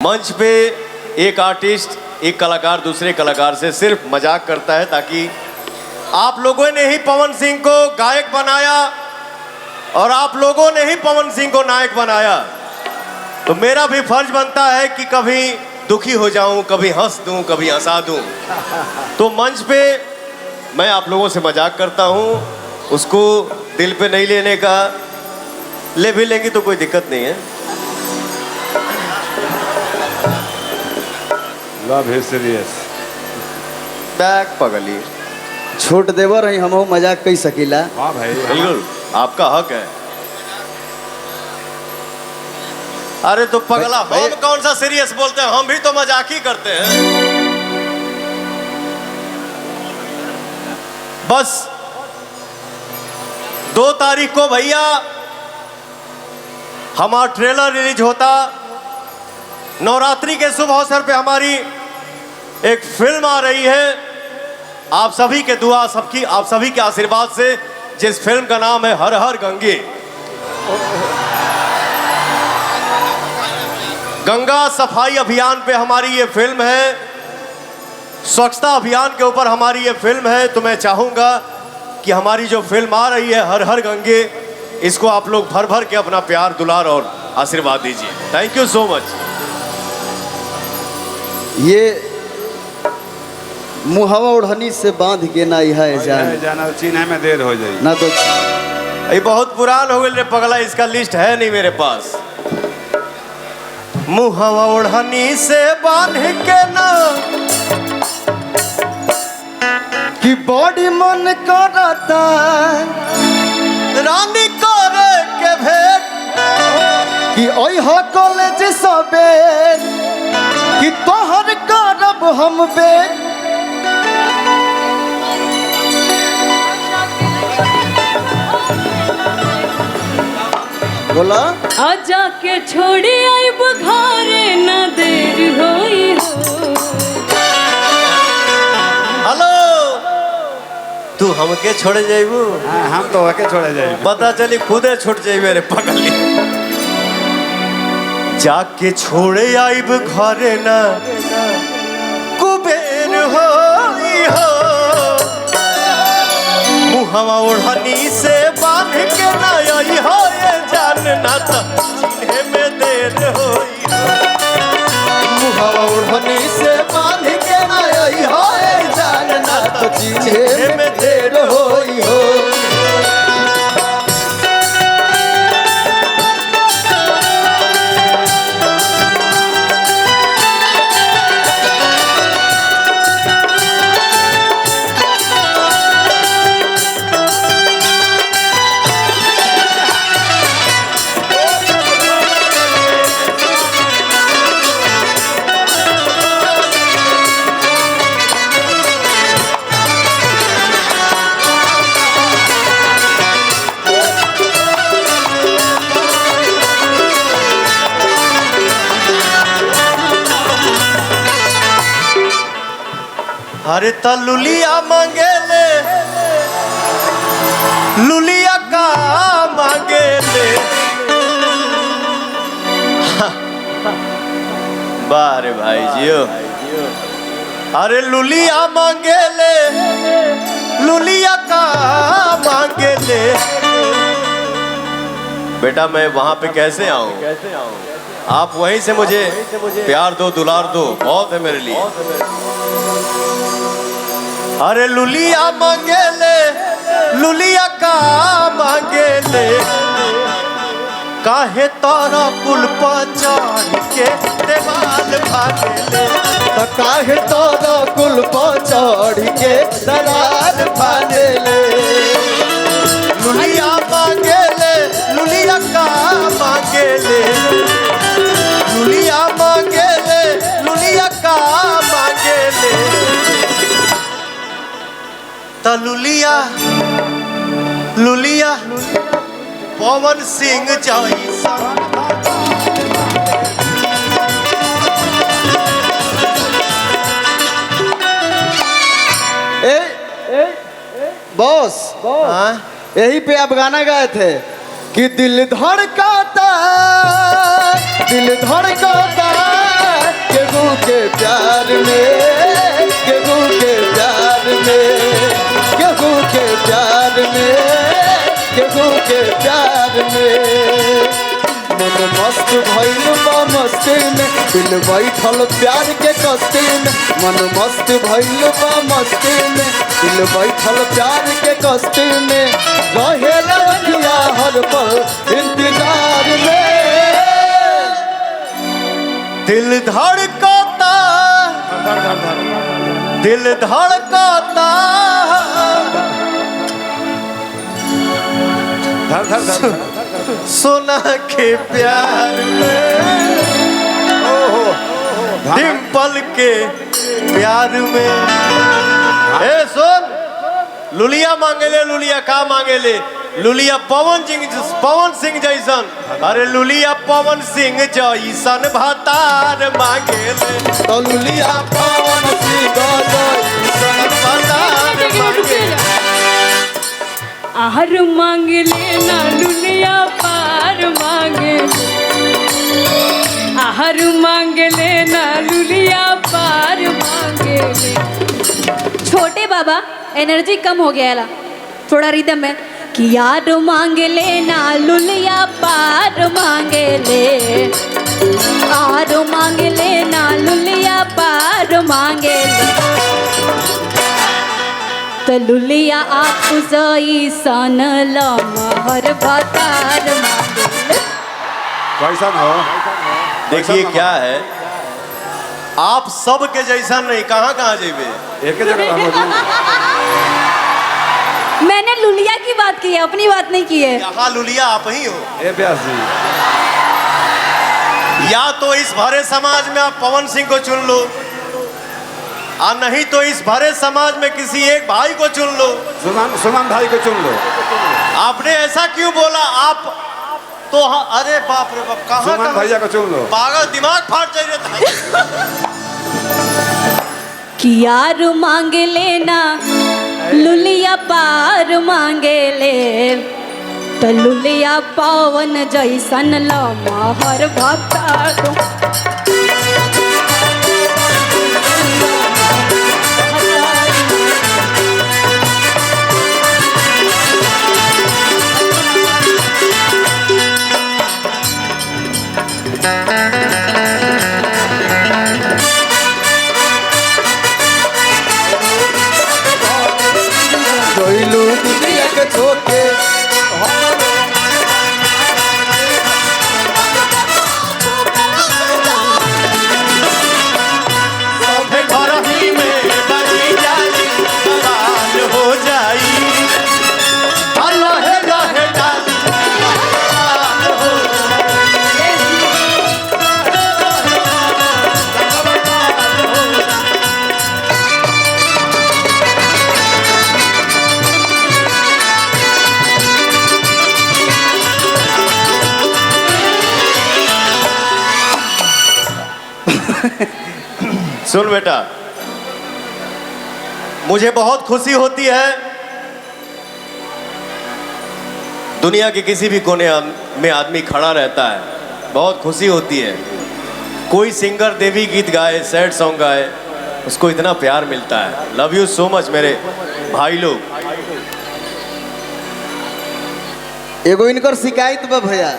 मंच पे एक आर्टिस्ट एक कलाकार दूसरे कलाकार से सिर्फ मजाक करता है ताकि आप लोगों ने ही पवन सिंह को गायक बनाया और आप लोगों ने ही पवन सिंह को नायक बनाया, तो मेरा भी फर्ज बनता है कि कभी दुखी हो जाऊं, कभी हंस दूं, कभी हंसा दूं। तो मंच पे मैं आप लोगों से मजाक करता हूं, उसको दिल पे नहीं लेने का, ले भी लेंगे तो कोई दिक्कत नहीं है। लव है सीरियस बैक पगली छोट देवर है, हम मजाक कई सकीला। हाँ भाई, बिल्कुल आपका हक है। अरे तो पगला हम कौन सा सीरियस बोलते हैं, हम भी तो मजाक ही करते हैं। बस 2 तारीख को भैया हमारा ट्रेलर रिलीज होता। नवरात्रि के शुभ अवसर पे हमारी एक फिल्म आ रही है, आप सभी के दुआ आप सभी के आशीर्वाद से, जिस फिल्म का नाम है हर हर गंगे। गंगा सफाई अभियान पे हमारी ये फिल्म है, स्वच्छता अभियान के ऊपर हमारी ये फिल्म है। तो मैं चाहूंगा कि हमारी जो फिल्म आ रही है हर हर गंगे, इसको आप लोग भर भर के अपना प्यार दुलार और आशीर्वाद दीजिए। Thank you so much. ये मुहवा ओढ़नी से बांध के ना है जाना चीन्ह में देर हो जाएगी ना, तो ये बहुत पुरान हो गए रे पगला, इसका लिस्ट है नहीं मेरे पास। मुहवा ओढ़नी से बांध के ना कि बॉडी मन करता रानी करे के भेंट कि ओह कॉलेज सबे कि तोहर करब हम बेट। बोला आजा के छोड़ी आई बुखारे न देर होई हो। हेलो, तू हमके छोड़े जाइबू? हाँ, हम तो आके छोड़े जाएंगे। पता चली खुदे छूट जाई मेरे पगली। जाके छोड़े आइब घरे ना कुबेर होई हो। मुहवा ओढ़नी से बांध के ना आई हो, ये जानना तो चिन्हे में देर होई हो। मुहवा ओढ़नी से बांध के ना आई हो, ये जानना तो चिन्हे में देर होई हो। अरे त लुलिया मांगेले, लुलिया का मांगेले। बारे भाई जियो। अरे लुलिया मांगेले, लुलिया का मांगेले। बेटा मैं वहां पे कैसे आऊं? आप वहीं से मुझे प्यार दो, दुलार दो, बहुत है मेरे लिए। अरे लुलिया मांगेले, लुलिया का मांगेले। काहे तारा पुल पर चढ़ के देवाल भागेले। तो काहे तारा कुल पर चढ़ के दरार फाड़ेले। लुलिया मांगेले, लुलिया का मांगेले। लुलिया मांगेले, लुलिया का मांगेले। लुलिया लुलिया पवन सिंह जैसा। बॉस यही पे आप गाना गाए थे कि दिल धड़काता, दिल धड़काता प्यार में, केहू के प्यार में, केहू के प्यार में, केहू के प्यार में। मन मस्त भइल बा मस्ती में, दिल बैठल प्यार के कस्ती में। मन मस्त भइल बा मस्ती में, दिल बैठल प्यार के कस्ती में। रहेला अखिया हर पल इंतजार में। दिल धड़कता, दिल धड़कता, धर धर धर सोना के प्यार में, डिम्पल के प्यार में। ए सुन, लुलिया मांगेले, लुलिया का मांगेले? लुलिया पवन सिंह जैसन। अरे लुलिया पवन सिंह जैसन भातार मांगेले, तो लुलिया पवन सिंह जैसन भातार मांगेले। आहर मांग लेना लुलिया पार मांगे, आहर मांग लेना लुलिया पार मांगे। छोटे बाबा एनर्जी कम हो गया है, थोड़ा रिदम में कि यार मांग लेना लुलिया पार मांगे ले, आर मांग लेना लुलिया पार मांगे ले। तो लुलिया आप जैसन लमहर भातार मांगे। कैसा ना हो? देखिए क्या है, आप सब के जैसा नहीं, कहाँ कहाँ जेबे। एक ही जगह हम लोग। मैंने लुलिया की बात की है, अपनी बात नहीं की है। यहाँ लुलिया आप ही हो। ए व्यास जी, या तो इस भरे समाज में आप पवन सिंह को चुन लो, और नहीं तो इस भरे समाज में किसी एक भाई को चुन लो। सुमन भाई को चुन लो। आपने ऐसा क्यों बोला? आप तो अरे बाप रे बाप, कहाँ सुमन भैया को चुन लो। पागल, दिमाग फाट जाएगा। कि यार मांग लेना लुलिया पार मांगे ले, तो लुलिया पवन जैसन लमहर भातार। जोइलू दुनिया के छोके घर ही में बनी जाई, बवाल हो जाई। लहे लहे डाली, बवाल हो सुन बेटा, मुझे बहुत खुशी होती है दुनिया के किसी भी कोने में आदमी खड़ा रहता है, बहुत खुशी होती है। कोई सिंगर देवी गीत गाए, सैड सॉन्ग गाए, उसको इतना प्यार मिलता है। लव यू सो मच मेरे भाई लोग। एगो इनकर शिकायत बा भैया,